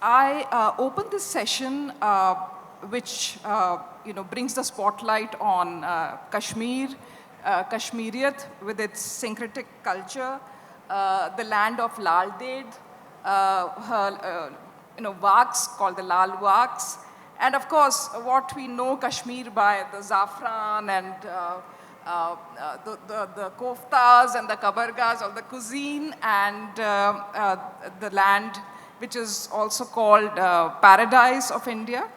I open this session, which brings the spotlight on Kashmir, Kashmiriyat with its syncretic culture, the land of Lal Ded, wax called the Lal wax, and of course what we know Kashmir by the zafran and the koftas and the kabargas of the cuisine, and the land which is also called paradise of India.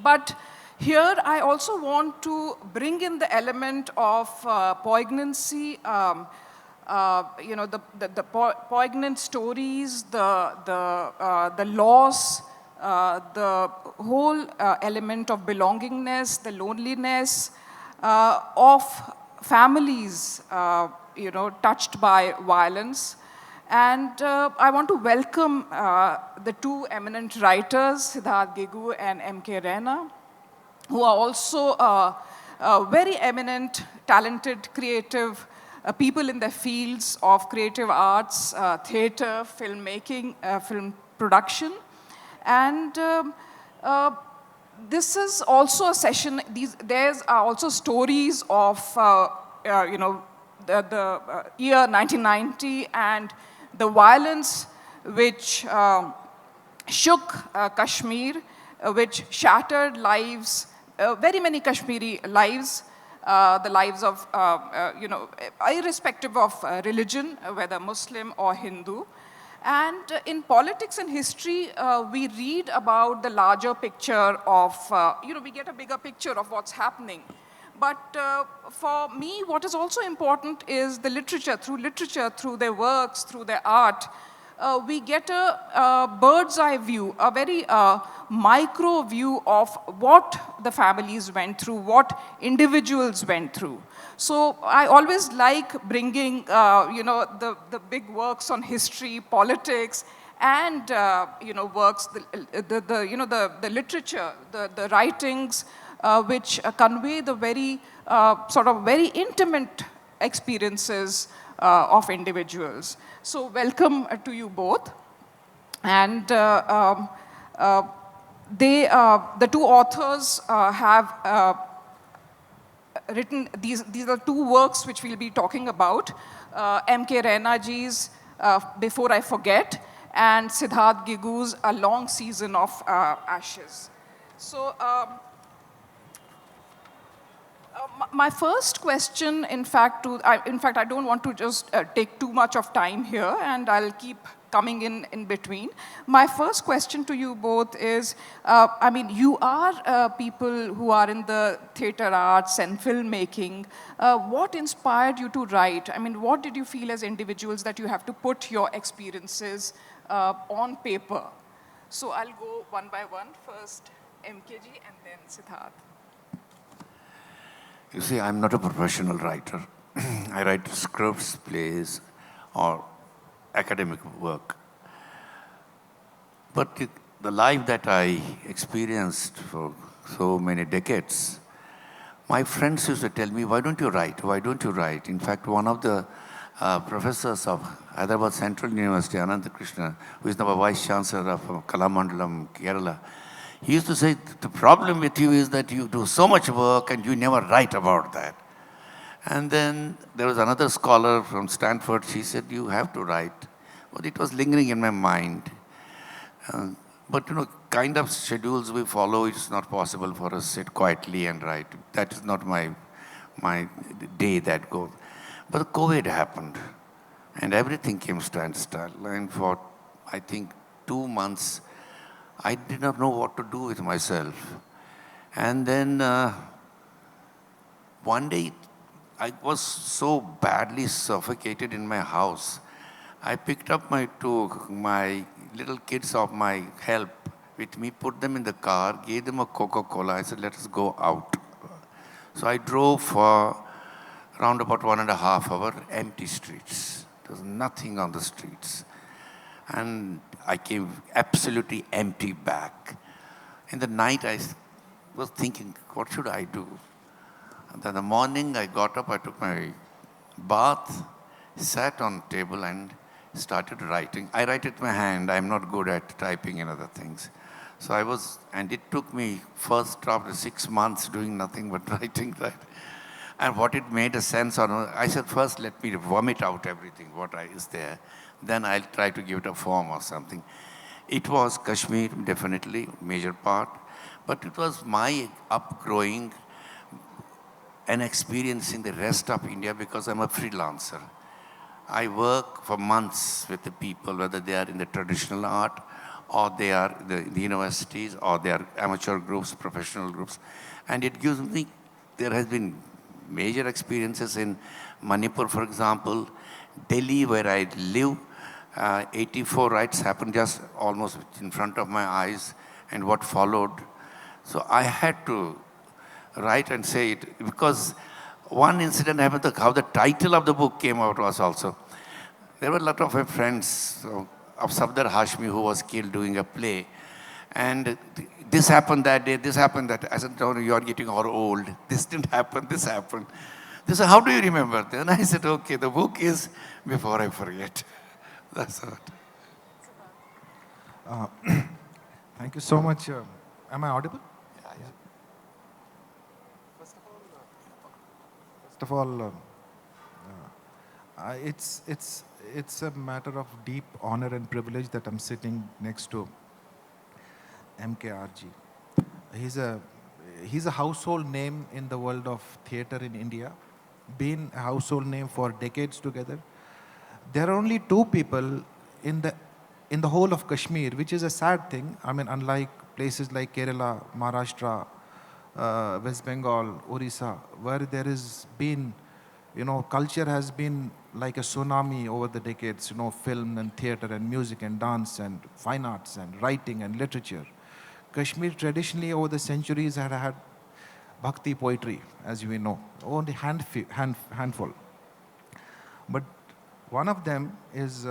But here I also want to bring in the element of poignancy, the poignant stories, the loss, the whole element of belongingness, the loneliness of families, touched by violence. And I want to welcome the two eminent writers, Siddhartha Gigoo and M.K. Raina, who are also very eminent, talented, creative people in their fields of creative arts, theater, filmmaking, film production. And this is also a session, there's also stories of the year 1990 and the violence which shook Kashmir, which shattered lives, very many Kashmiri lives, the lives of, irrespective of religion, whether Muslim or Hindu. And in politics and history, we read about the larger picture of, we get a bigger picture of what's happening. But for me, what is also important is the literature, through their works, through their art, we get a bird's eye view, a very micro view of what the families went through, what individuals went through. So I always like bringing, the big works on history, politics, and works, the literature, the writings, which convey the very very intimate experiences of individuals. So welcome to you both. And the two authors have written, these are two works which we'll be talking about, M.K. Raina ji's Before I Forget, and Siddhartha Gigoo's A Long Season of Ashes. So my first question, in fact, I don't want to just take too much of time here, and I'll keep coming in between. My first question to you both is, you are people who are in the theater arts and filmmaking. What inspired you to write? What did you feel as individuals that you have to put your experiences on paper? So I'll go one by one. First, MKG, and then Siddharth. You see, I'm not a professional writer. I write scripts, plays, or academic work. But the life that I experienced for so many decades, my friends used to tell me, why don't you write? Why don't you write? In fact, one of the professors of Hyderabad Central University, Ananta Krishna, who is now a vice chancellor of Kalamandalam, Kerala, he used to say, the problem with you is that you do so much work and you never write about that. And then there was another scholar from Stanford, she said, you have to write. But it was lingering in my mind. But kind of schedules we follow, it's not possible for us to sit quietly and write. That is not my day that goes. But COVID happened and everything came standstill. And for, I think, 2 months, I did not know what to do with myself. And then one day, I was so badly suffocated in my house. I picked up my little kids of my help with me, put them in the car, gave them a Coca-Cola. I said, let us go out. So I drove for around about 1.5 hours, empty streets. There was nothing on the streets. And I came absolutely empty back. In the night, I was thinking, what should I do? And then in the morning, I got up, I took my bath, sat on the table, and started writing. I write it by hand. I'm not good at typing and other things. So I was, and it took me first after 6 months doing nothing but writing that. And what it made a sense on, I said, first let me vomit out everything, is there. Then I'll try to give it a form or something. It was Kashmir, definitely, major part. But it was my upgrowing and experiencing the rest of India because I'm a freelancer. I work for months with the people, whether they are in the traditional art or they are the universities or they are amateur groups, professional groups. And it gives me, there has been major experiences in Manipur, for example, Delhi, where I live. 84 riots happened just almost in front of my eyes and what followed. So I had to write and say it because one incident happened, how the title of the book came out was also. There were a lot of my friends of Safdar Hashmi who was killed doing a play. And this happened that day, this happened that day. I said, no, you are getting all old. This didn't happen, this happened. They said, how do you remember? Then I said, okay, the book is before I forget. That's what. Thank you so much. Am I audible? Yeah. First of all, it's a matter of deep honor and privilege that I'm sitting next to MKRG. He's a household name in the world of theater in India, been a household name for decades together. There are only two people in the whole of Kashmir, which is a sad thing. I mean, unlike places like Kerala, Maharashtra, West Bengal, Orissa, where there has been, culture has been like a tsunami over the decades, film and theater and music and dance and fine arts and writing and literature. Kashmir traditionally over the centuries had bhakti poetry, as you may know, only handful. But one of them is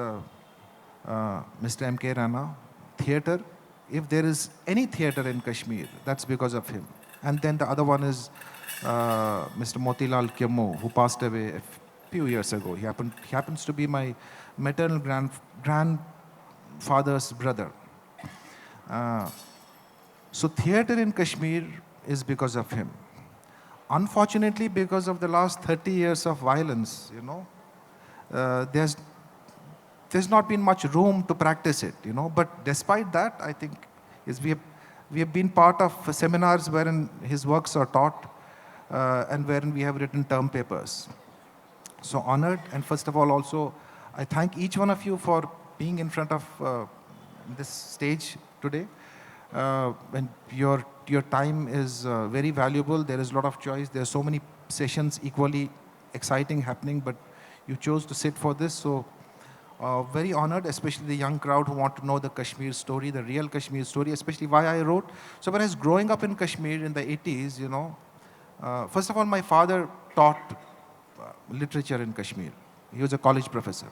Mr. M.K. Raina. Theater, if there is any theater in Kashmir, that's because of him. And then the other one is Mr. Motilal Kyammo, who passed away a few years ago. He happens to be my maternal grandfather's brother. So theater in Kashmir is because of him. Unfortunately, because of the last 30 years of violence, there's not been much room to practice it, But despite that, I think we have been part of seminars wherein his works are taught and wherein we have written term papers. So honored, and first of all, also, I thank each one of you for being in front of this stage today. And your time is very valuable. There is a lot of choice. There are so many sessions equally exciting happening, but you chose to sit for this. So very honored, especially the young crowd who want to know the Kashmir story, the real Kashmir story, especially why I wrote. So when I was growing up in Kashmir in the 80s, first of all, my father taught literature in Kashmir. He was a college professor.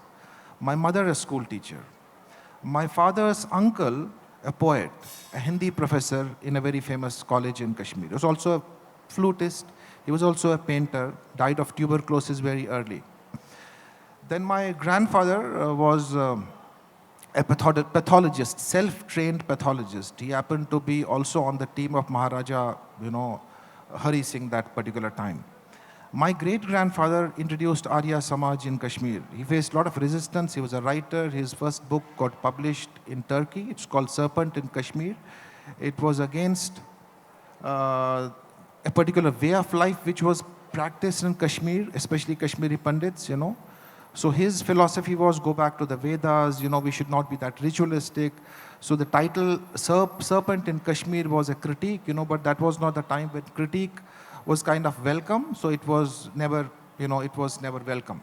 My mother, a school teacher. My father's uncle, a poet, a Hindi professor in a very famous college in Kashmir. He was also a flutist. He was also a painter, died of tuberculosis very early. Then my grandfather was a pathologist, self-trained pathologist. He happened to be also on the team of Maharaja, Hari Singh that particular time. My great-grandfather introduced Arya Samaj in Kashmir. He faced a lot of resistance. He was a writer. His first book got published in Turkey. It's called Serpent in Kashmir. It was against a particular way of life which was practiced in Kashmir, especially Kashmiri Pandits, So his philosophy was go back to the Vedas, we should not be that ritualistic. So the title Serpent in Kashmir was a critique, but that was not the time when critique was kind of welcome. So it was never, welcome.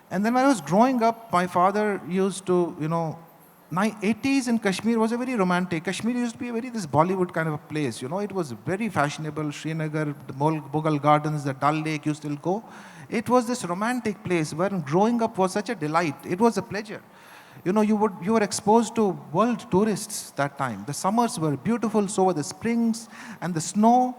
And then when I was growing up, my father used to, 80s in Kashmir was a very romantic. Kashmir used to be this Bollywood kind of a place, It was very fashionable. Srinagar, the Mughal Gardens, the Dal Lake, you still go. It was this romantic place where growing up was such a delight. It was a pleasure. You were exposed to world tourists that time. The summers were beautiful, so were the springs and the snow.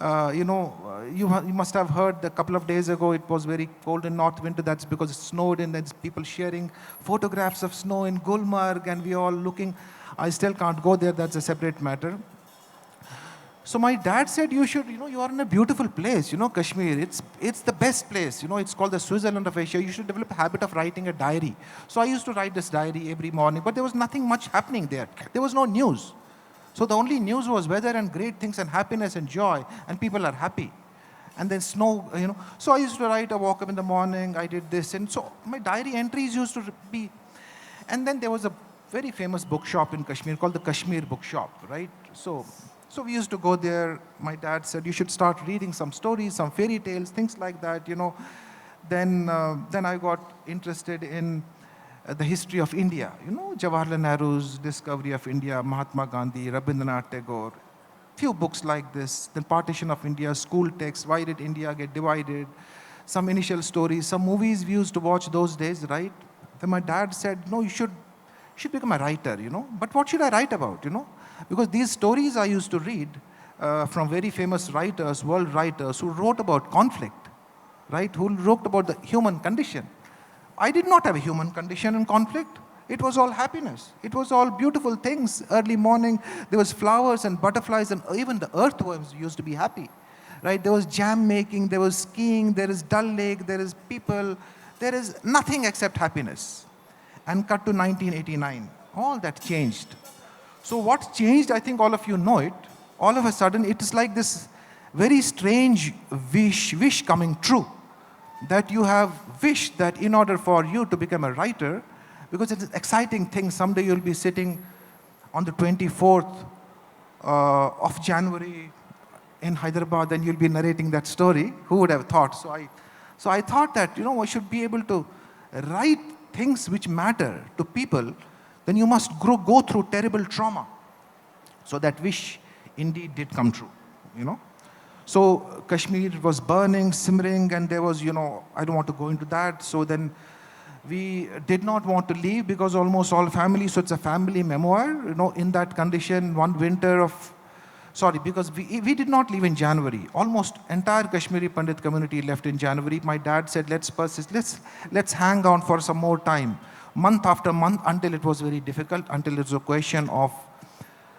You must have heard a couple of days ago it was very cold in North Winter. That's because it snowed, and there's people sharing photographs of snow in Gulmarg, and we all looking. I still can't go there. That's a separate matter. So my dad said, you should, you are in a beautiful place, Kashmir. It's the best place. It's called the Switzerland of Asia. You should develop a habit of writing a diary. So I used to write this diary every morning, but there was nothing much happening there. There was no news. So the only news was weather and great things and happiness and joy, and people are happy. And then snow. So I used to write, I woke up in the morning, I did this. And so my diary entries used to be. And then there was a very famous bookshop in Kashmir called the Kashmir Bookshop, right? So we used to go there. My dad said, you should start reading some stories, some fairy tales, things like that, Then I got interested in the history of India. Jawaharlal Nehru's discovery of India, Mahatma Gandhi, Rabindranath Tagore, few books like this. Then partition of India, school texts, why did India get divided? Some initial stories, some movies we used to watch those days, right? Then my dad said, no, you should become a writer, But what should I write about, Because these stories I used to read from very famous writers, world writers, who wrote about conflict, right? Who wrote about the human condition. I did not have a human condition in conflict. It was all happiness. It was all beautiful things. Early morning, there was flowers and butterflies, and even the earthworms used to be happy, right? There was jam making, there was skiing, there is Dal Lake, there is people. There is nothing except happiness. And cut to 1989. All that changed. So what changed, I think all of you know it. All of a sudden, it is like this very strange wish coming true. That you have wished that in order for you to become a writer, because it's an exciting thing, someday you'll be sitting on the 24th of January in Hyderabad and you'll be narrating that story. Who would have thought? So I thought that, I should be able to write things which matter to people. Then you must go through terrible trauma. So that wish indeed did come true, So Kashmir was burning, simmering, and there was, I don't want to go into that. So then we did not want to leave because almost all family, so it's a family memoir, in that condition, one winter because we did not leave in January. Almost entire Kashmiri Pandit community left in January. My dad said, let's persist, let's hang on for some more time. Month after month, until it was very difficult, until it was a question of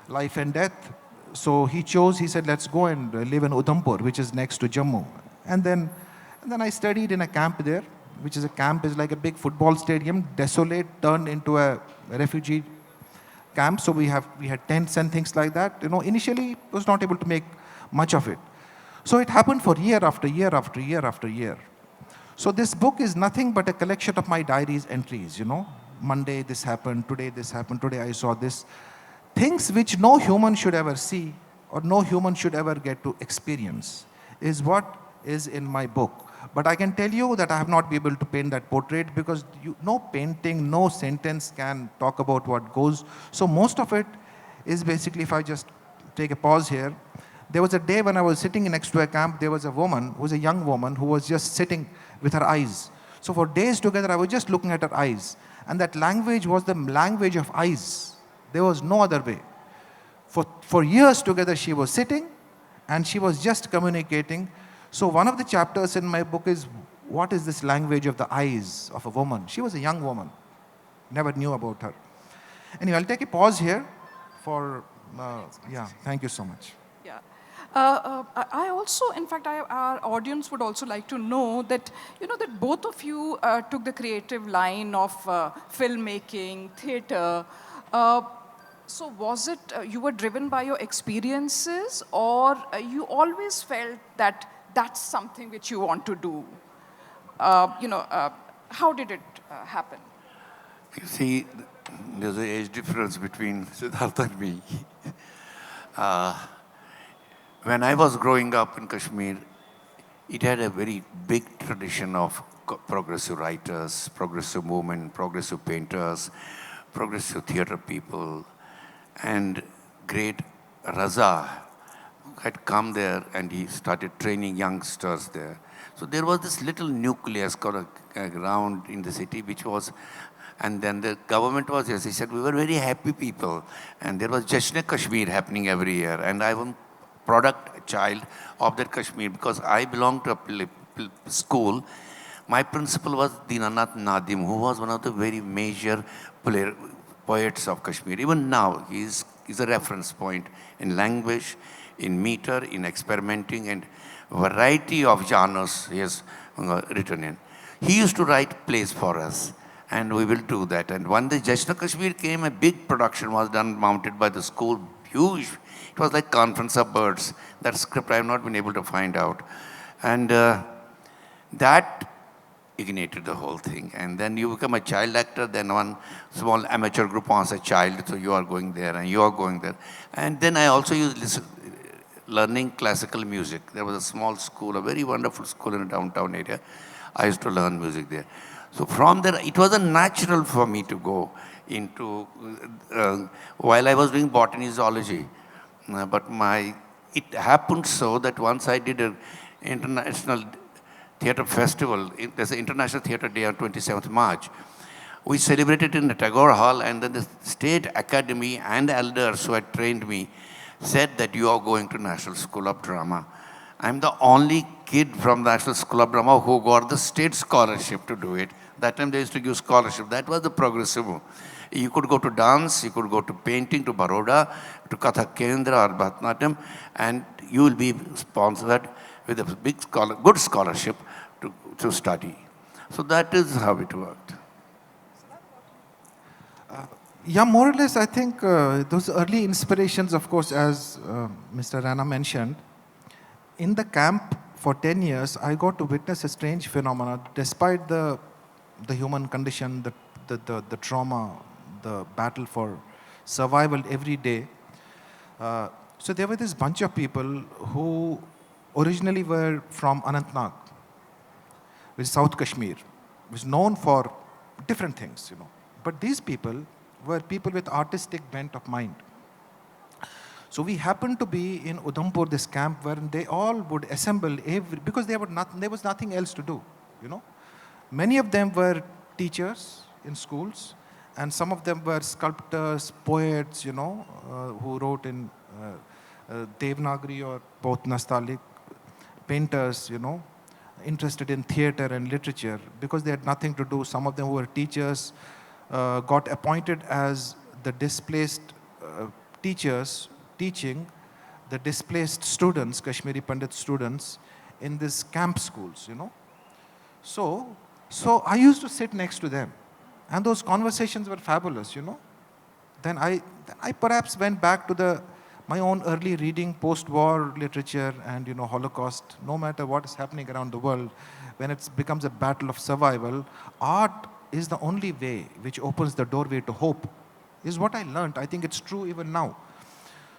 life and death. So he said, let's go and live in Udhampur, which is next to Jammu. And then I studied in a camp there, which is like a big football stadium, desolate, turned into a refugee camp. So we had tents and things like that. Initially, was not able to make much of it. So it happened for year after year after year after year. So this book is nothing but a collection of my diary's entries, Monday this happened, today I saw this. Things which no human should ever see or no human should ever get to experience is what is in my book. But I can tell you that I have not been able to paint that portrait because no painting, no sentence can talk about what goes. So most of it is basically, if I just take a pause here, there was a day when I was sitting next to a camp, there was a woman, who was a young woman, who was just sitting with her eyes. So for days together, I was just looking at her eyes. And that language was the language of eyes. There was no other way. For years together, she was sitting and she was just communicating. So one of the chapters in my book is, what is this language of the eyes of a woman? She was a young woman. Never knew about her. Anyway, I'll take a pause here for, thank you so much. Yeah. I also, in fact, our audience would also like to know that, that both of you took the creative line of filmmaking, theater. So was it you were driven by your experiences, or you always felt that that's something which you want to do? How did it happen? You see, there's an age difference between Siddhartha and me. When I was growing up in Kashmir, it had a very big tradition of progressive writers, progressive movement, progressive painters, progressive theater people, and great Raza had come there and he started training youngsters there. So there was this little nucleus called around in the city, which was, and then the government was, yes, he said, we were very happy people. And there was Jashn-e-Kashmir happening every year. And I was product child of that Kashmir, because I belong to a school. My principal was D1LIT1.2, who was one of the very major poets of Kashmir. Even now, he's a reference point in language, in meter, in experimenting, and variety of genres he has written in. He used to write plays for us, and we will do that. And one day, Jashna Kashmir came, a big production was done, mounted by the school, huge. It was like Conference of Birds. That script I have not been able to find out. And that ignited the whole thing. And then you become a child actor, then one small amateur group wants a child, so you are going there and you are going there. And then I also used learning classical music. There was a small school, a very wonderful school in a downtown area. I used to learn music there. So from there, it was a natural for me to go into, while I was doing botany, zoology. But it happened so that once I did an international theatre festival, there's an International Theatre Day on 27th March. We celebrated in the Tagore Hall, and then the State Academy and elders who had trained me said that you are going to National School of Drama. I'm the only kid from National School of Drama who got the state scholarship to do it. That time they used to give scholarship. That was the progressive. You could go to dance, you could go to painting, to Baroda, to Kathak Kendra or Bharatanatyam, and you will be sponsored with a good scholarship to study. So that is how it worked. Yeah, more or less, I think those early inspirations, of course, as Mr. Raina mentioned, in the camp for 10 years, I got to witness a strange phenomenon. Despite the human condition, the trauma, the battle for survival every day. So there were this bunch of people who originally were from Anantnag, which is South Kashmir, which is known for different things, But these people were people with artistic bent of mind. So we happened to be in Udhampur, this camp, where they all would assemble because there was nothing else to do, Many of them were teachers in schools, and some of them were sculptors, poets, who wrote in Devanagari or both Nastaliq, painters, interested in theater and literature because they had nothing to do. Some of them who were teachers got appointed as the displaced teachers teaching the displaced students, Kashmiri Pandit students, in these camp schools, So I used to sit next to them, and those conversations were fabulous, Then I perhaps went back to my own early reading, post-war literature and, Holocaust. No matter what is happening around the world, when it becomes a battle of survival, art is the only way which opens the doorway to hope, is what I learned. I think it's true even now.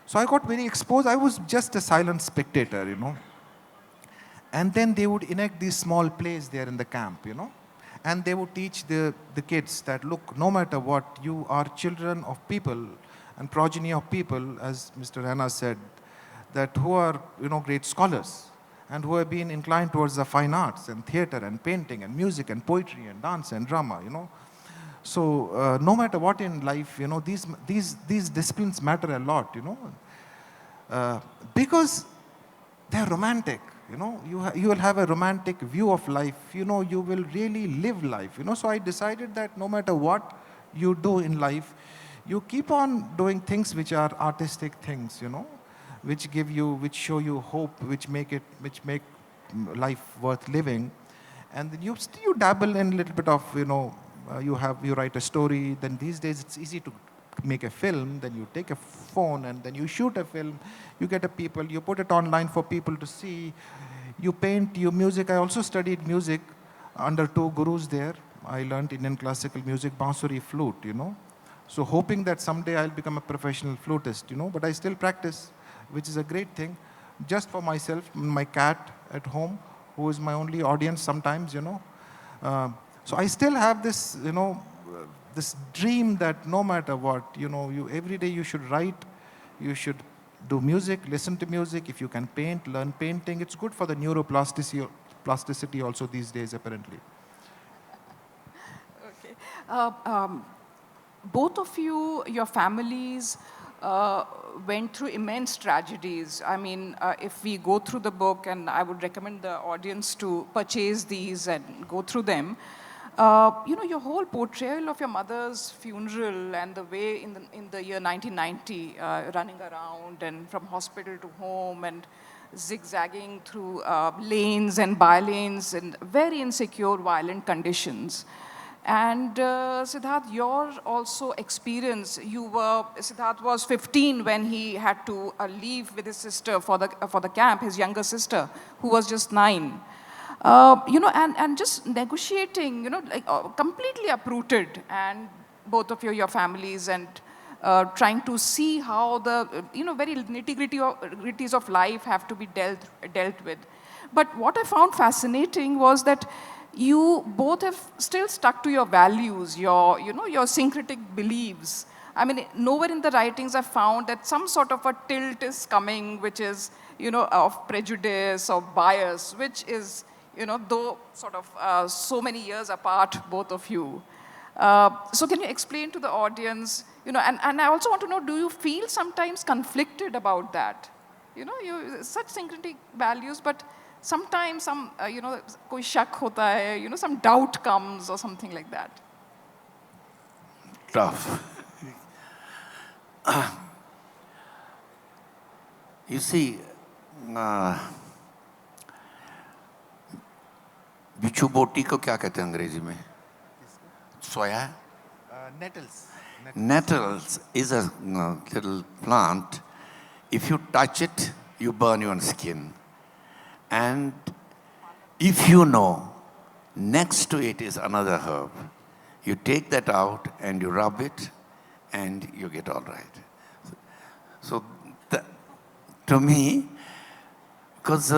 So I got very exposed. I was just a silent spectator, And then they would enact these small plays there in the camp, And they would teach the kids that, look, no matter what, you are children of people and progeny of people, as Mr. Raina said, that who are, great scholars and who have been inclined towards the fine arts and theater and painting and music and poetry and dance and drama, So no matter what in life, these disciplines matter a lot, because they're romantic. You will have a romantic view of life. You will really live life. So I decided that no matter what you do in life, you keep on doing things which are artistic things, which show you hope, which make life worth living. And then you dabble in a little bit of, you write a story. Then these days it's easy to make a film. Then you take a phone and then you shoot a film. You get you put it online for people to see. You paint, you music. I also studied music under 2 gurus there. I learned Indian classical music, bansuri, flute, So hoping that someday I'll become a professional flutist, But I still practice, which is a great thing, just for myself, my cat at home, who is my only audience sometimes, So I still have this, this dream that no matter what, every day you should write, you should do music, listen to music. If you can paint, learn painting. It's good for the neuroplasticity also these days, apparently. Okay. Both of you, your families, went through immense tragedies. I mean, if we go through the book, and I would recommend the audience to purchase these and go through them, your whole portrayal of your mother's funeral and the way in the year 1990, running around and from hospital to home and zigzagging through lanes and by-lanes in very insecure, violent conditions. And Siddharth, your also experience, Siddharth was 15 when he had to leave with his sister for the camp, his younger sister, who was just 9. And just negotiating, completely uprooted, and both of your families, and trying to see how the, very nitty-gritties of life have to be dealt with. But what I found fascinating was that you both have still stuck to your values, your syncretic beliefs. I mean, nowhere in the writings I found that some sort of a tilt is coming, which is, of prejudice or bias, which is, though sort of so many years apart, both of you. So can you explain to the audience, and I also want to know, do you feel sometimes conflicted about that? Such syncretic values, but sometimes some, koi shak hota hai, some doubt comes or something like that. Tough. You see, बिच्छू बोटी को क्या कहते हैं अंग्रेजी में? Soya? Nettles. Nettles is a little plant. If you touch it, you burn your skin. And if you know, next to it is another herb. You take that out and you rub it and you get all right. So to me, because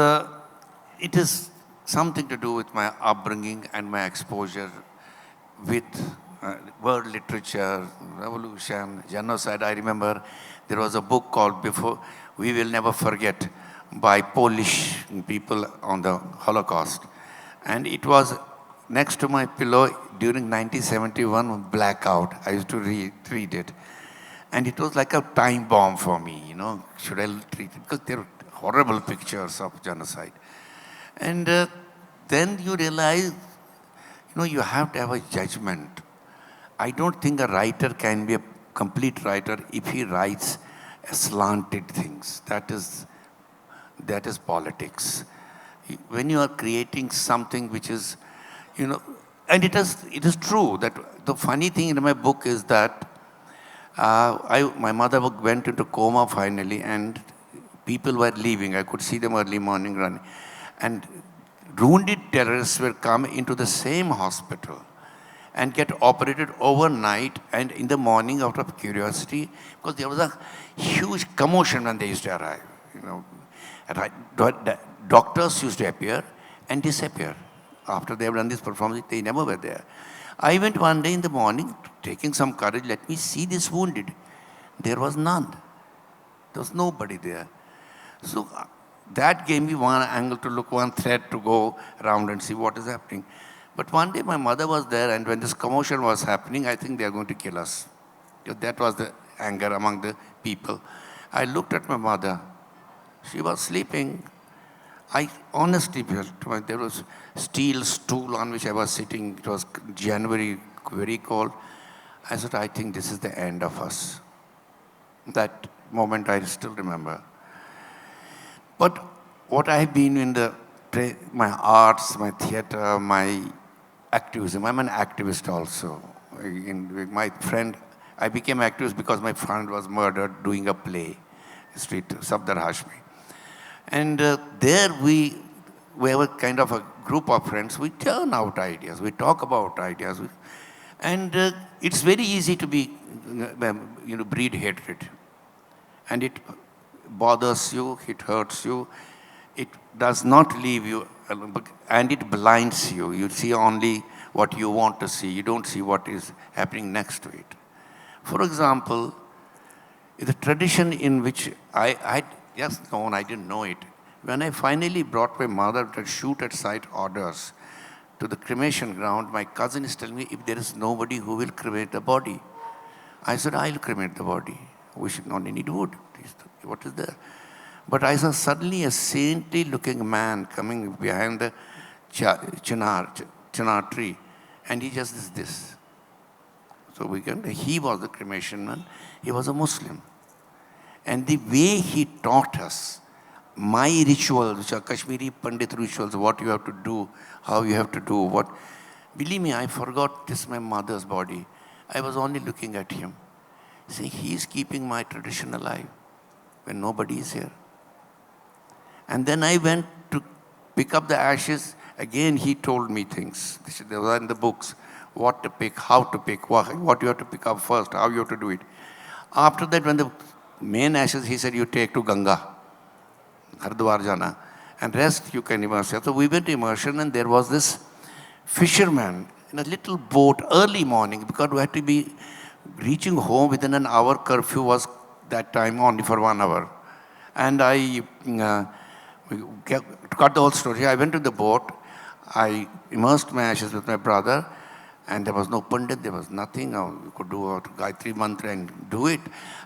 it is something to do with my upbringing and my exposure with world literature, revolution, genocide. I remember there was a book called We Will Never Forget by Polish people on the Holocaust. And it was next to my pillow during 1971 blackout. I used to read it. And it was like a time bomb for me, should I treat it? Because there are horrible pictures of genocide. And then you realize, you have to have a judgment. I don't think a writer can be a complete writer if he writes slanted things. That is politics. When you are creating something which is, and it is true that the funny thing in my book is that my mother went into coma finally, and people were leaving. I could see them early morning running. And wounded terrorists will come into the same hospital and get operated overnight, and in the morning, out of curiosity, because there was a huge commotion when they used to arrive. Doctors used to appear and disappear. After they have done this performance, they never were there. I went one day in the morning, taking some courage, let me see this wounded. There was none. There was nobody there. So that gave me one angle to look, one thread to go around and see what is happening. But one day my mother was there, and when this commotion was happening, I think they are going to kill us. That was the anger among the people. I looked at my mother. She was sleeping. I honestly felt there was steel stool on which I was sitting. It was January, very cold. I said, I think this is the end of us. That moment I still remember. But what I have been in my arts, my theater, my activism, I'm an activist also. My friend, I became activist because my friend was murdered doing a play, Street Safdar Hashmi. And there we have a kind of a group of friends. We turn out ideas. We talk about ideas. And it's very easy to breed hatred. And it bothers you, it hurts you, it does not leave you, and it blinds you. You see only what you want to see. You don't see what is happening next to it. For example, the tradition in which I had just known, I didn't know it. When I finally brought my mother to shoot at site orders to the cremation ground, my cousin is telling me, if there is nobody who will cremate the body. I said, I'll cremate the body. We should not need wood. What is there? But I saw suddenly a saintly looking man coming behind the chinar tree, and he just did this. So he was the cremation man, he was a Muslim. And the way he taught us, my rituals, which are Kashmiri Pandit rituals, what you have to do, how you have to do, what. Believe me, I forgot this my mother's body. I was only looking at him. See, he is keeping my tradition alive when nobody is here. And then I went to pick up the ashes. Again, he told me things. They were in the books. What to pick, how to pick, what you have to pick up first, how you have to do it. After that, when the main ashes, he said, you take to Ganga, Hardwar Jana, and rest you can immerse. So we went to immersion, and there was this fisherman in a little boat early morning, because we had to be reaching home within an hour. Curfew was that time only for 1 hour. And I, to cut the whole story, I went to the boat, I immersed my ashes with my brother, and there was no pundit, there was nothing. You could do a Gayatri mantra and do it.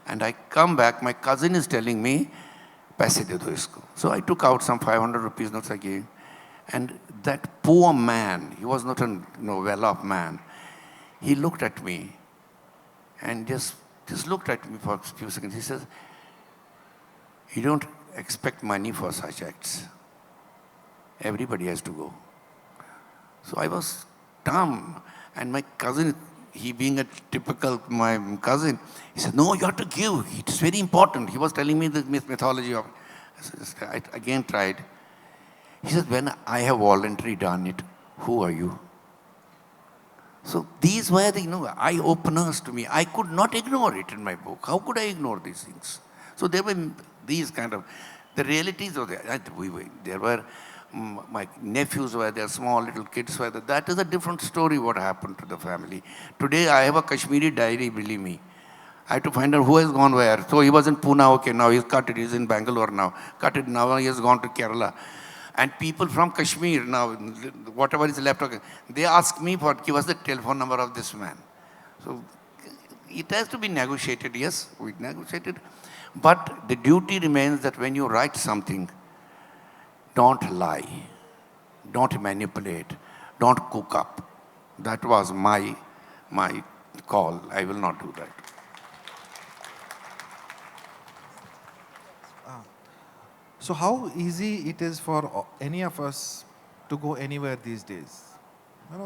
And I come back, my cousin is telling me, paise de do isko. So I took out some 500 rupees notes I gave. And that poor man, he was not a well-off man, he looked at me and just looked at me for a few seconds. He says, you don't expect money for such acts. Everybody has to go. So I was dumb. And my cousin, he being a typical my cousin, he said, no, you have to give. It's very important. He was telling me the mythology of it. I again tried. He said, when I have voluntarily done it, who are you? So these were the eye-openers to me. I could not ignore it in my book. How could I ignore these things? So there were these kind of, the realities of there were, my nephews were there, small little kids were there. That is a different story what happened to the family. Today I have a Kashmiri diary, believe me. I have to find out who has gone where. So he was in Pune, okay, now he's cut it, he's in Bangalore now. Cut it, now he has gone to Kerala. And people from Kashmir now, whatever is left, okay, they ask me for, give us the telephone number of this man. So it has to be negotiated, yes, we negotiated. But the duty remains that when you write something, don't lie, don't manipulate, don't cook up. That was my call. I will not do that. So how easy it is for any of us to go anywhere these days?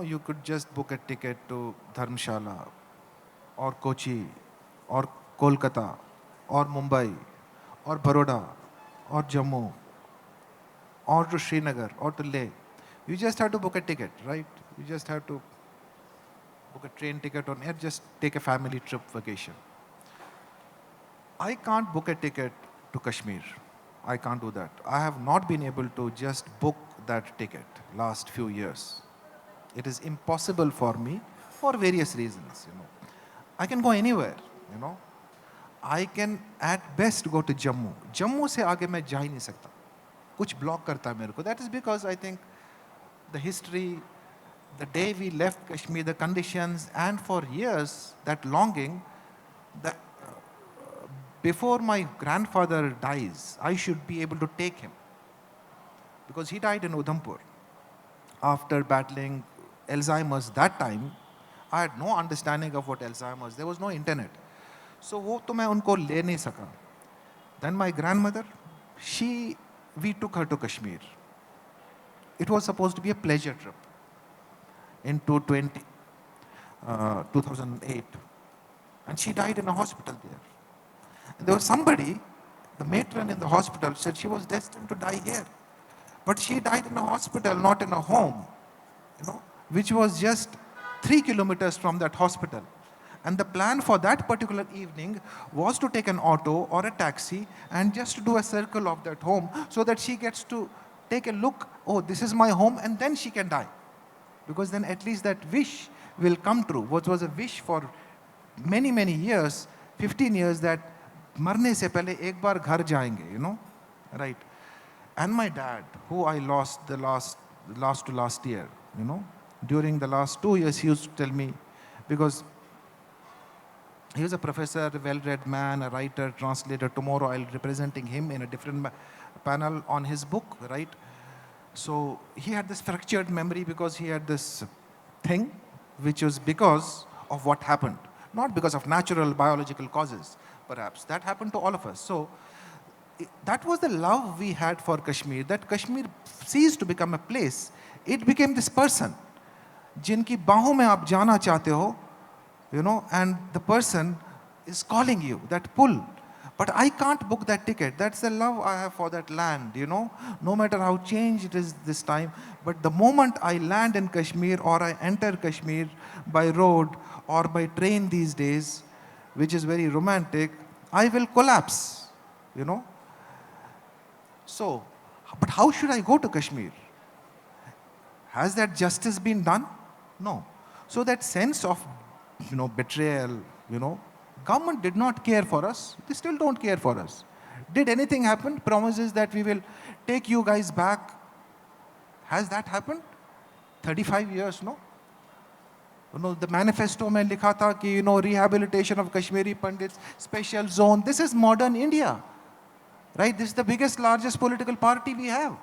You could just book a ticket to Dharamshala or Kochi or Kolkata or Mumbai or Baroda or Jammu or to Srinagar or to Leh. You just have to book a ticket, right? You just have to book a train ticket on air, just take a family trip vacation. I can't book a ticket to Kashmir. I can't do that. I have not been able to just book that ticket last few years. It is impossible for me for various reasons. I can go anywhere. I can at best go to Jammu. Jammu se aage main ja hi nahi sakta. Kuch block karta hai mere ko. That is because I think the history, the day we left Kashmir, the conditions, and for years that longing that before my grandfather dies, I should be able to take him. Because he died in Udhampur after battling Alzheimer's that time. I had no understanding of what Alzheimer's. There was no internet. So वो तो मैं उनको ले नहीं सका. Then my grandmother, we took her to Kashmir. It was supposed to be a pleasure trip in 2008. And she died in a hospital there. There was somebody, the matron in the hospital said she was destined to die here. But she died in a hospital, not in a home, which was just 3 kilometers from that hospital. And the plan for that particular evening was to take an auto or a taxi and just do a circle of that home so that she gets to take a look, oh, this is my home, and then she can die. Because then at least that wish will come true, what was a wish for many, many years, 15 years, that marne se pehle ek baar ghar jayenge, right? And my dad, who I lost the last to last year, during the last 2 years, he used to tell me, because He was a professor, a well-read man, a writer, translator. Tomorrow I'll be representing him in a different panel on his book, right? So he had this fractured memory because he had this thing which was because of what happened, not because of natural biological causes, perhaps. That happened to all of us. So that was the love we had for Kashmir, that Kashmir ceased to become a place. It became this person, जिनकी बाहों में आप जाना चाहते हो, you know, and the person is calling you, that pull. But I can't book that ticket. That's the love I have for that land, you know, no matter how changed it is this time. But the moment I land in Kashmir or I enter Kashmir by road or by train these days, which is very romantic, I will collapse, you know. So, but how should I go to Kashmir? Has that justice been done? No. So that sense of, you know, betrayal, you know, government did not care for us. They still don't care for us. Did anything happen? Promises that we will take you guys back. Has that happened? 35 years, no? You know, the manifesto mein likha tha ki, you know, rehabilitation of Kashmiri Pandits, special zone. This is modern India, right? This is the biggest, largest political party we have.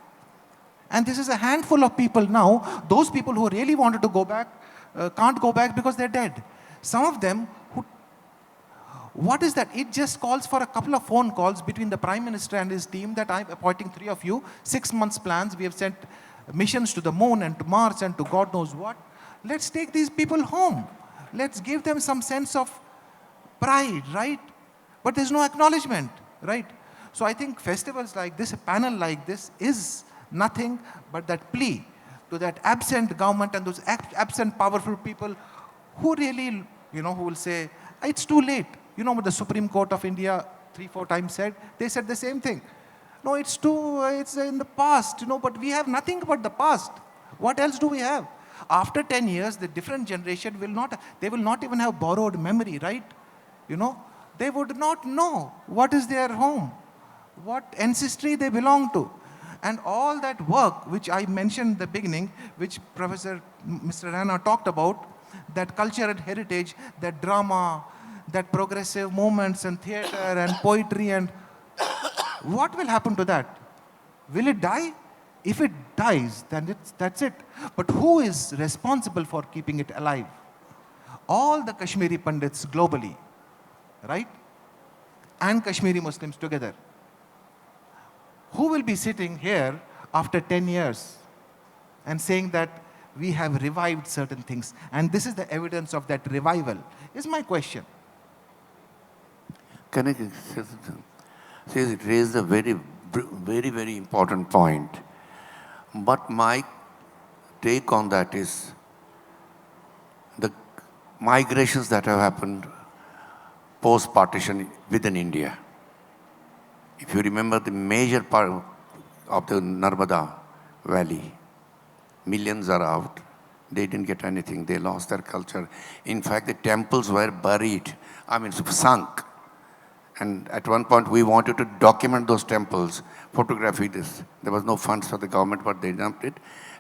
And this is a handful of people now. Those people who really wanted to go back can't go back because they're dead. Some of them who, what is that? It just calls for a couple of phone calls between the Prime Minister and his team that I'm appointing 3 of you, 6 months plans. We have sent missions to the moon and to Mars and to God knows what. Let's take these people home. Let's give them some sense of pride, right? But there's no acknowledgement, right? So I think festivals like this, a panel like this is nothing but that plea to that absent government and those absent powerful people who really, you know, who will say, it's too late. You know what the Supreme Court of India 3-4 times said? They said the same thing. No, it's in the past, you know, but we have nothing but the past. What else do we have? After 10 years, the different generation will not even have borrowed memory, right? You know, they would not know what is their home, what ancestry they belong to. And all that work, which I mentioned in the beginning, which Professor Mr. Raina talked about, that culture and heritage, that drama, that progressive moments and theater and poetry, and what will happen to that? Will it die? If it dies, then that's it. But who is responsible for keeping it alive? All the Kashmiri Pandits globally, right? And Kashmiri Muslims together. Who will be sitting here after 10 years and saying that we have revived certain things? And this is the evidence of that revival, is my question. Can I say something? See, it raised a very, very important point. But my take on that is the migrations that have happened post-partition within India. If you remember the major part of the Narmada Valley, millions are out. They didn't get anything. They lost their culture. In fact, the temples were buried, sunk. And at one point, we wanted to document those temples, photography this. There was no funds for the government, but they dumped it.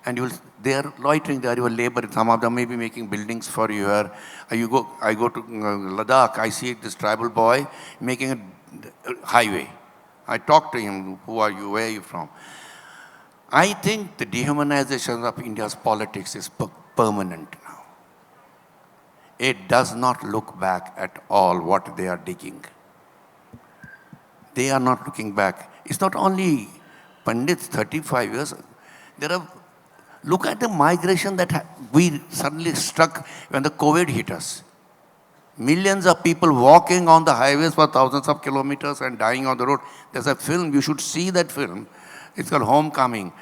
And they are loitering there, you are laboring. Some of them may be making buildings for you. I go to Ladakh, I see this tribal boy making a highway. I talk to him, who are you, where are you from? I think the dehumanization of India's politics is permanent now. It does not look back at all what they are digging. They are not looking back. It's not only Pandits, 35 years. Look at the migration that we suddenly struck when the COVID hit us. Millions of people walking on the highways for thousands of kilometers and dying on the road. There's a film, you should see that film. It's called Homecoming.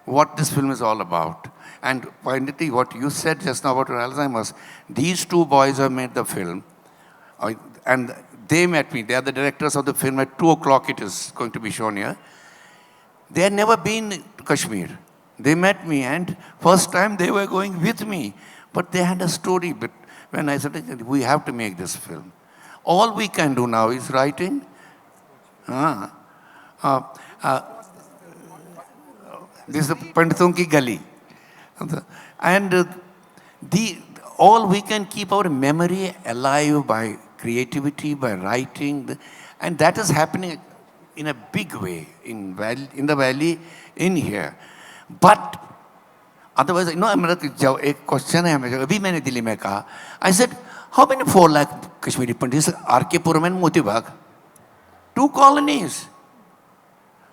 What this film is all about. And finally, what you said just now about Alzheimer's, these two boys have made the film. And they met me. They are the directors of the film. At 2 o'clock it is going to be shown here. They had never been to Kashmir. They met me, and first time they were going with me. But they had a story. But when I said, we have to make this film. All we can do now is writing. This is Panditun ki gali. And all we can keep our memory alive by creativity, by writing, and that is happening in a big way in the valley, in here. But otherwise, एक question है हमें अभी मैंने दिल्ली में कहा. I said, how many 4 lakh Kashmiri Pandits? R.K. Puram and Moti Bagh, 2 colonies.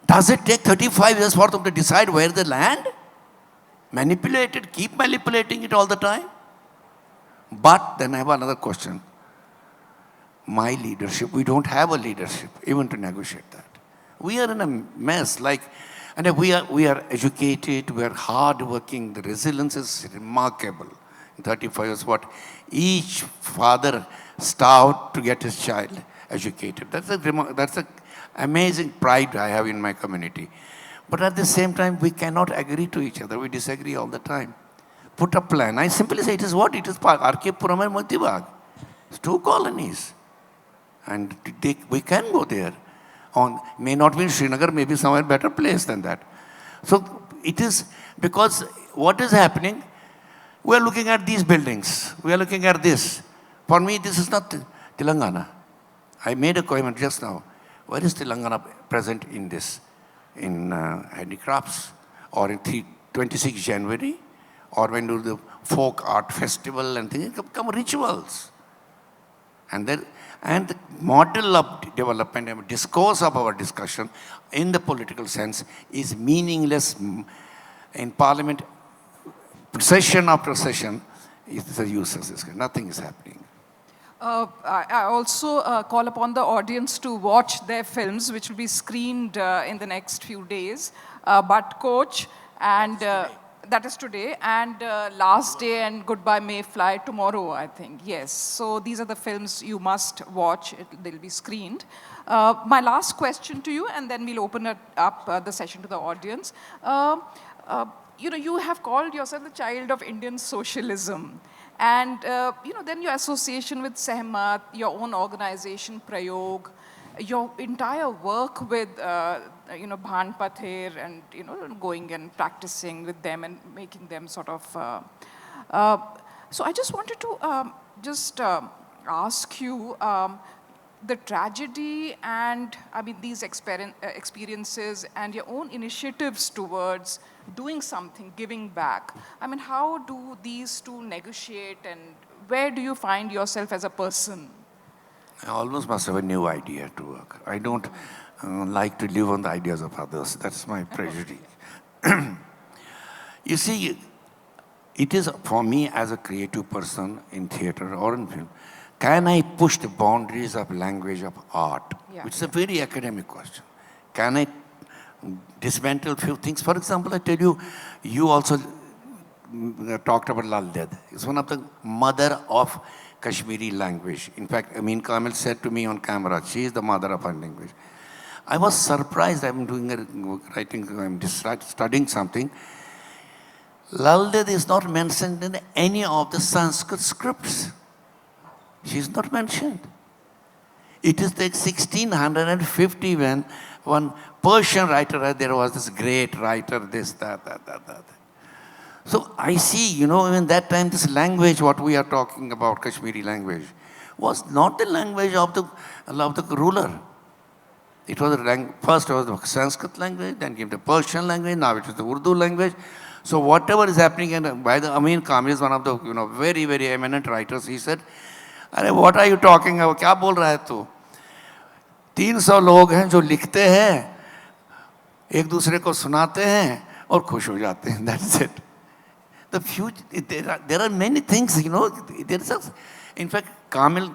Does it take 35 years for them to decide where the land? Manipulated, keep manipulating it all the time. But then I have another question. My leadership, we don't have a leadership even to negotiate that. We are in a mess. And we are educated, we are hardworking. The resilience is remarkable. In 35 years, what each father starved to get his child educated. That's a amazing pride I have in my community. But at the same time, we cannot agree to each other. We disagree all the time. Put a plan. I simply say it is what? It is R.K. Puram and Moti Bagh. It's 2 colonies. And we can go there. May not be in Srinagar, maybe somewhere better place than that. So it is because what is happening, we are looking at these buildings. We are looking at this. For me, this is not Telangana. I made a comment just now. Where is Telangana present in this? In handicrafts, or in 26 January, or when do the folk art festival and things become rituals. And the model of development and discourse of our discussion in the political sense is meaningless in parliament. Session after session, it's a useless. Nothing is happening. I also call upon the audience to watch their films, which will be screened in the next few days. But Coach, and that is today, and Last Day and Goodbye Mayfly tomorrow, I think. Yes. So these are the films you must watch. They'll be screened. My last question to you, and then we'll open it up the session to the audience. You have called yourself the child of Indian socialism. And, then your association with Sehmat, your own organization, Prayog, your entire work with, Bhan Pather and, going and practicing with them and making them sort of... so I just wanted to ask you, the tragedy and, these experiences and your own initiatives towards doing something, giving back. How do these two negotiate, and where do you find yourself as a person? I always must have a new idea to work. I don't like to live on the ideas of others. That's my prejudice. You see, it is for me as a creative person in theater or in film, can I push the boundaries of language of art? Yeah, which is a very academic question. Can I dismantle a few things? For example, I tell you, you also talked about Lal Ded. It's one of the mother of Kashmiri language. In fact, Amin Kamil said to me on camera, she is the mother of our language. I was surprised. I'm studying something. Lal Ded is not mentioned in any of the Sanskrit scripts. She's not mentioned. It is like 1650 when one Persian writer, there was this great writer, this, that. So I see, in that time, this language, what we are talking about, Kashmiri language, was not the language of the ruler. It was first it was the Sanskrit language, then came the Persian language, now it is the Urdu language. So whatever is happening, and by the Amin Kamil is one of the very, very eminent writers, he said, what are you talking about? क्या बोल रहा है तू? 300 लोग हैं जो लिखते हैं, एक दूसरे को सुनाते हैं और खुश हो जाते हैं. That's it. The future, there are many things, in fact, Kamil,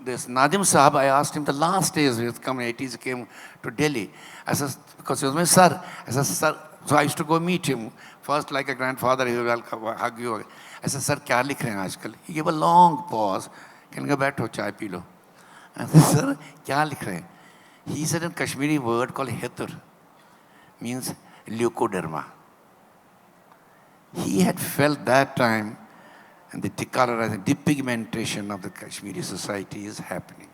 this Nadim Sahab, I asked him the last days, he was coming, 80s, he came to Delhi. I said, because he was my sir. I said, sir, so I used to go meet him. First, like a grandfather, he will hug you. I said, sir, क्या लिख रहे हैं आजकल? He gave a long pause. Can you go back to chai pee lo? I said, sir, क्या लिख रहे हैं? He said a Kashmiri word called hetur, means leukoderma. He had felt that time, and the depigmentation of the Kashmiri society is happening.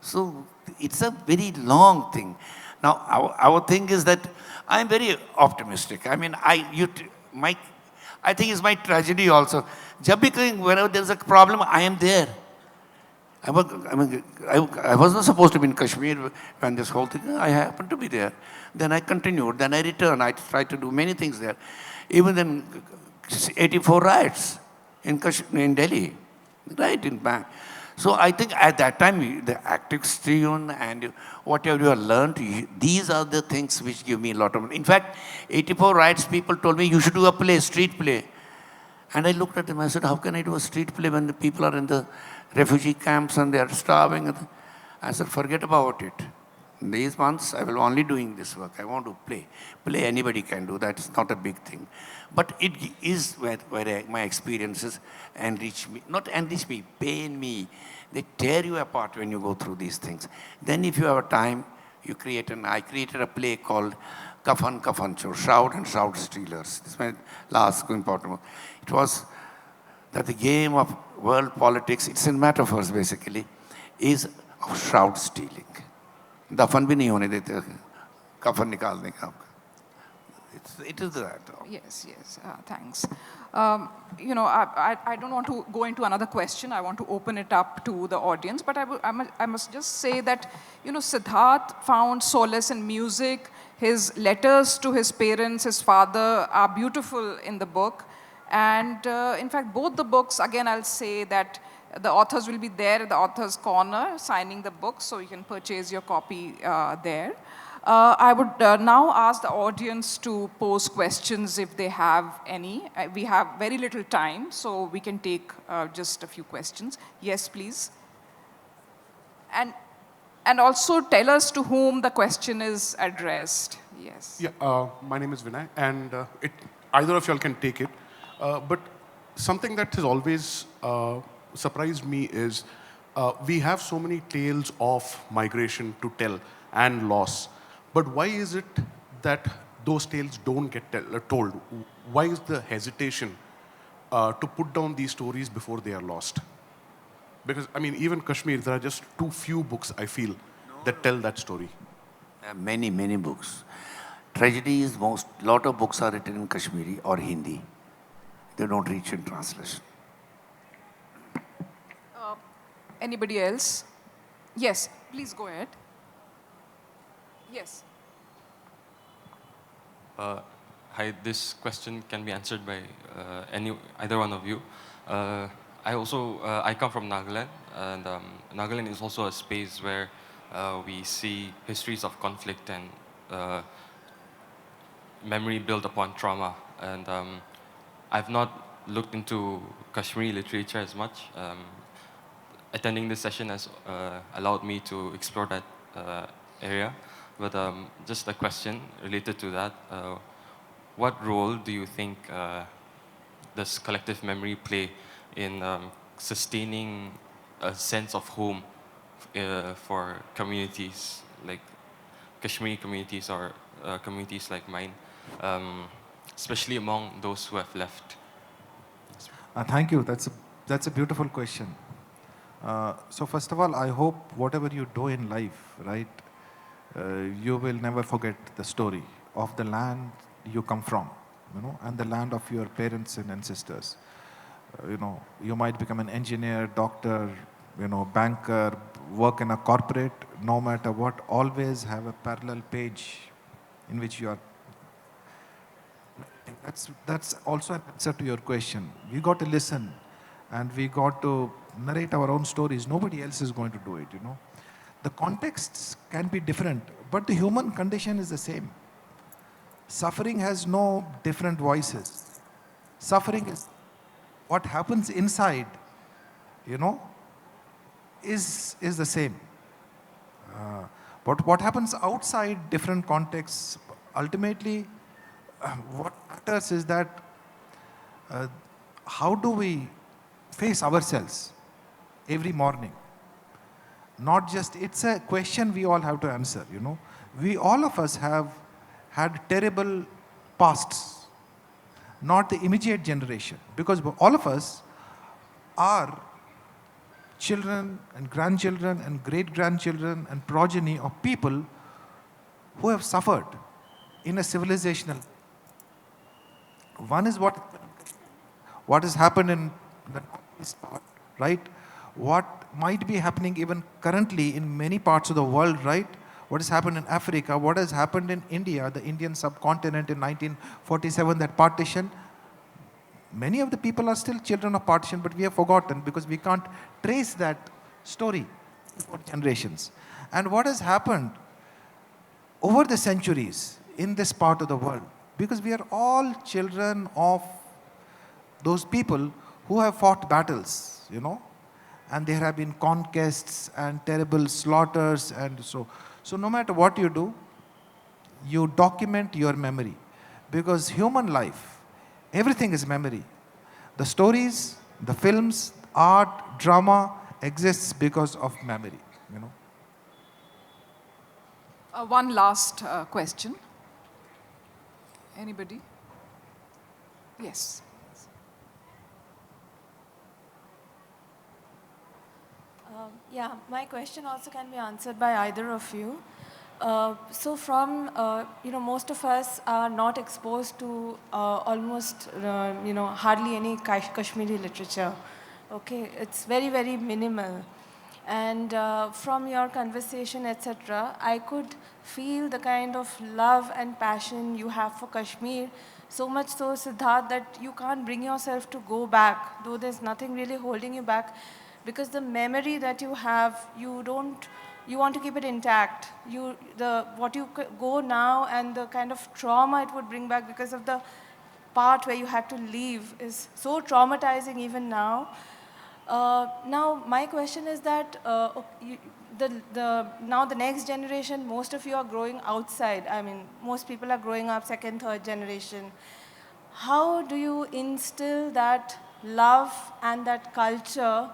So it's a very long thing. Now, our thing is that I'm very optimistic. I think it's my tragedy also. Whenever there's a problem, I am there. I was not supposed to be in Kashmir when this whole thing, I happened to be there. Then I continued, then I returned, I tried to do many things there. Even then, 84 riots in Delhi, right in Bank. So I think at that time, the active stream and whatever you have learned, these are the things which give me a lot of, in fact, 84 riots, people told me, you should do a play, street play. And I looked at them, I said, how can I do a street play when the people are in the refugee camps and they are starving? I said, forget about it. In these months, I will only doing this work. I want to play. Play anybody can do, that's not a big thing. But it is where my experiences enrich me, not enrich me, pain me. They tear you apart when you go through these things. Then if you have a time, I created a play called Kafan Kafan Chor, Shroud and Shroud Stealers. This is my last important one. It was that the game of world politics, it's in metaphors basically, is of shroud stealing. दफन भी नहीं होने देते, कफन निकालने का. It is that. Yes, thanks. I don't want to go into another question. I want to open it up to the audience. But I must just say that, Siddhartha found solace in music. His letters to his parents, his father, are beautiful in the book. And in fact, both the books, again, I'll say that the authors will be there at the author's corner signing the book, so you can purchase your copy there. I would now ask the audience to pose questions if they have any. We have very little time, so we can take just a few questions. Yes, please. And also tell us to whom the question is addressed. Yes. Yeah, my name is Vinay, and either of y'all can take it. But something that has always surprised me is we have so many tales of migration to tell and loss. But why is it that those tales don't get told? Why is the hesitation to put down these stories before they are lost? Because, even Kashmir, there are just too few books, I feel, that tell that story. Many, many books. Tragedy is lot of books are written in Kashmiri or Hindi. They don't reach in translation. Anybody else? Yes, please go ahead. Yes. Hi, this question can be answered by either one of you. I come from Nagaland, and Nagaland is also a space where we see histories of conflict and memory built upon trauma. And I've not looked into Kashmiri literature as much. Attending this session has allowed me to explore that area. But just a question related to that. What role do you think does collective memory play in sustaining a sense of home for communities like Kashmiri communities or communities like mine, especially among those who have left? Thank you. That's a beautiful question. So first of all, I hope whatever you do in life, right, you will never forget the story of the land you come from, and the land of your parents and ancestors. You might become an engineer, doctor, banker, work in a corporate, no matter what, always have a parallel page in which you are. That's also an answer to your question. We got to listen and we got to narrate our own stories. Nobody else is going to do it, The contexts can be different, but the human condition is the same. Suffering has no different voices. Suffering is what happens inside, is the same. But what happens outside, different contexts, ultimately, what matters is that how do we face ourselves every morning? Not just, it's a question we all have to answer, We, all of us have had terrible pasts, not the immediate generation, because all of us are children and grandchildren and great-grandchildren and progeny of people who have suffered in a civilizational. One is what has happened in the East part, right? What might be happening even currently in many parts of the world, right? What has happened in Africa, what has happened in India, the Indian subcontinent in 1947, that partition. Many of the people are still children of partition, but we have forgotten because we can't trace that story for generations. And what has happened over the centuries in this part of the world, because we are all children of those people who have fought battles, and there have been conquests and terrible slaughters, and so no matter what you do, you document your memory, because human life, everything is memory. The stories, the films, art, drama exists because of memory. One last question. Anybody? Yes. Yeah, my question also can be answered by either of you. So from, most of us are not exposed to almost, hardly any Kashmiri literature. Okay, it's very, very minimal. And from your conversation, etc., I could feel the kind of love and passion you have for Kashmir, so much so, Siddharth, that you can't bring yourself to go back, though there's nothing really holding you back, because the memory that you have, you want to keep it intact. What you go now and the kind of trauma it would bring back because of the part where you had to leave is so traumatizing even now. Now, my question is that now the next generation, most of you are growing outside. I mean, most people are growing up second, third generation. How do you instill that love and that culture,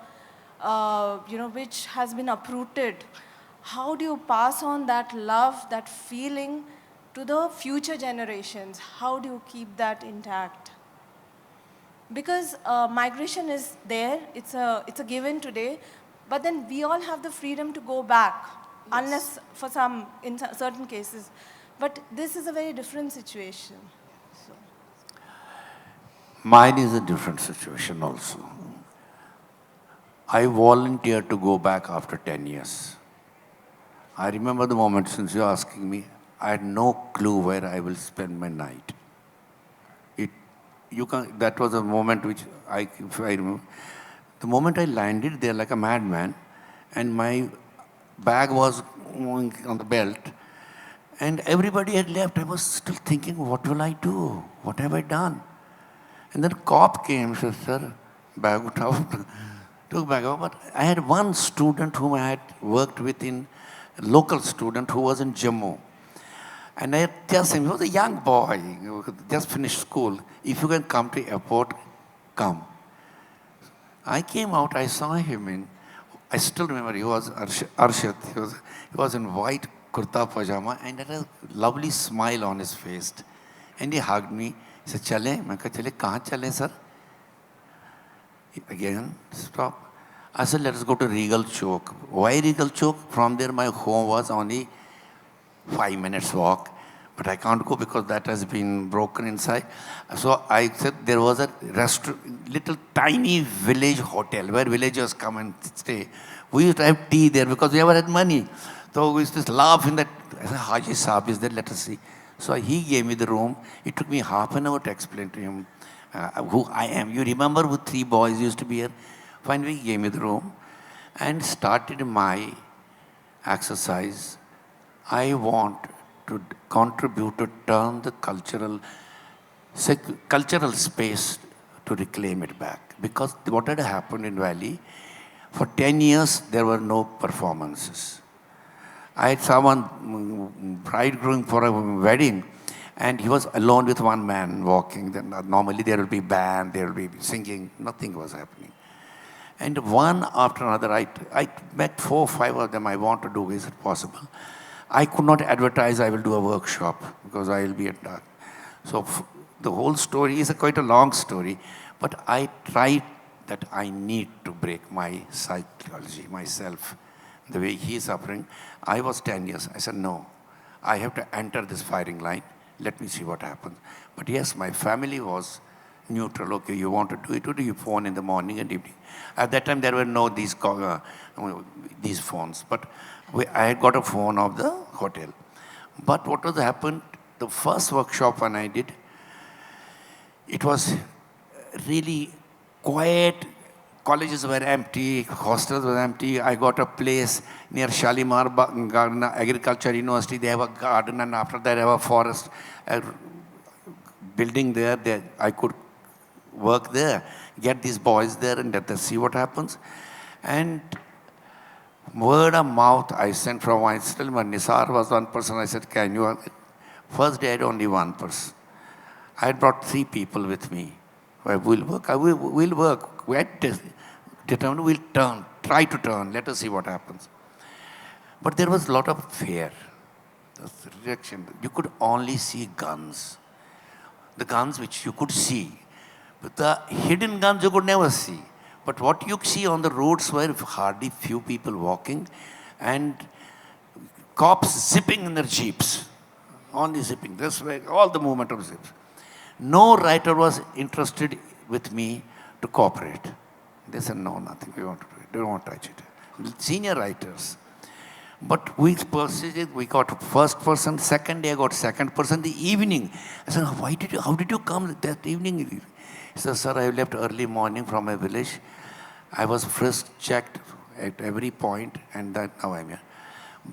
which has been uprooted? How do you pass on that love, that feeling to the future generations? How do you keep that intact? Because migration is there, it's a given today, but then we all have the freedom to go back, unless for in certain cases. But this is a very different situation. So. Mine is a different situation also. I volunteered to go back after 10 years. I remember the moment since you're asking me, I had no clue where I will spend my night. That was a moment which if I remember. The moment I landed there like a madman, and my bag was going on the belt, and everybody had left. I was still thinking, what will I do? What have I done? And then cop came, said, sir, bag out. Took bag out. But I had one student whom I had worked with a local student who was in Jammu. And I just him, he was a young boy, just finished school. If you can come to airport, come. I came out, I saw him I still remember, he was Arshad. He was in white kurta pajama and had a lovely smile on his face. And he hugged me. He said, Chale? I said, Chale, kahan chale, sir? Again, stop. I said, let us go to Regal Chowk. Why Regal Chowk? From there, my home was only 5 minutes walk, but I can't go because that has been broken inside. So I said there was a little tiny village hotel where villagers come and stay. We used to have tea there because we never had money. So we used to laugh in that. I said, Haji Saab is there, let us see. So he gave me the room. It took me half an hour to explain to him who I am. You remember who 3 boys used to be here? Finally, he gave me the room and started my exercise. I want to contribute to turn the cultural space to reclaim it back. Because what had happened in Valley, for 10 years, there were no performances. I had someone, bridegroom for a wedding, and he was alone with one man walking. Then normally there will be band, there will be singing, nothing was happening. And one after another, I met 4 or 5 of them. I want to do, is it possible? I could not advertise I will do a workshop because I will be at dark. So the whole story is quite a long story, but I tried that I need to break my psychology, myself, the way he is suffering. I was 10 years. I said, no, I have to enter this firing line. Let me see what happens. But yes, my family was neutral. Okay, you want to do your phone in the morning and evening. At that time, there were no these phones, but I had got a phone of the hotel. But what was happened, the first workshop when I did, it was really quiet. Colleges were empty, hostels were empty. I got a place near Shalimar Garden, Agriculture University. They have a garden, and after that, they have a forest building there. I could work there, get these boys there, and let us see what happens. And word of mouth, I sent from my still when Nisar was one person. I said, "Can you?" First day, I had only one person. I had brought 3 people with me. We'll work. We'll work. We had determined we'll turn, try to turn. Let us see what happens. But there was a lot of fear. Rejection. You could only see guns. The guns which you could see. But the hidden guns you could never see. But what you see on the roads were hardly few people walking and cops zipping in their jeeps. Only zipping. This way, all the movement of zips. No writer was interested with me to cooperate. They said, no, nothing, we want to do it. They don't want to touch it. Senior writers. But we persisted, we got first person, second day I got second person, the evening. I said, how did you come that evening? He said, sir, I left early morning from my village. I was first checked at every point, and that now I'm here.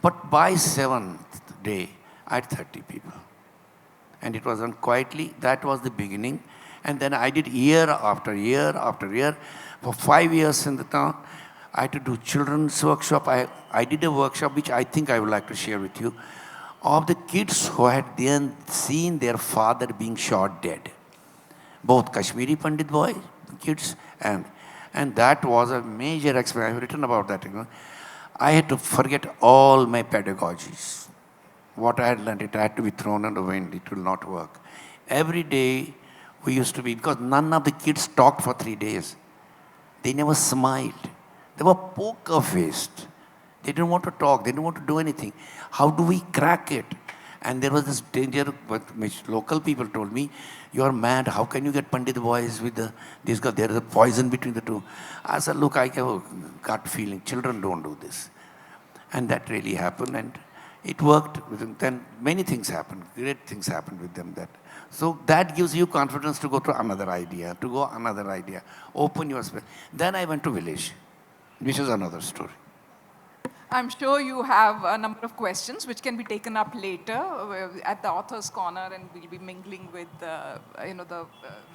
But by 7th day, I had 30 people. And it was done quietly. That was the beginning. And then I did year after year after year. For 5 years in the town, I had to do children's workshop. I did a workshop which I think I would like to share with you, of the kids who had then seen their father being shot dead. Both Kashmiri Pandit boy kids and that was a major experience. I've written about that. I had to forget all my pedagogies. What I had learned, it had to be thrown in the wind. It will not work. Every day we used to be, because none of the kids talked for 3 days. They never smiled. They were poker-faced. They didn't want to talk. They didn't want to do anything. How do we crack it? And there was this danger, which local people told me, you're mad. How can you get Pandit boys with these guys? There is a poison between the two. I said, look, I have a gut feeling. Children don't do this. And that really happened. And it worked. Then many things happened. Great things happened with them. So that gives you confidence to go to another idea, open your space. Then I went to village, which is another story. I'm sure you have a number of questions which can be taken up later at the author's corner, and we'll be mingling with the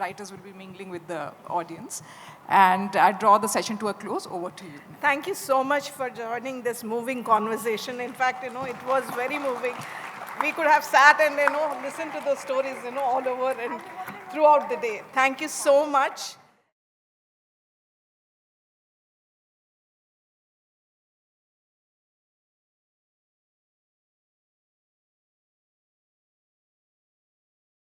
writers will be mingling with the audience. And I draw the session to a close. Over to you. Thank you so much for joining this moving conversation. In fact, it was very moving. We could have sat and listened to the stories all over and throughout the day. Thank you so much.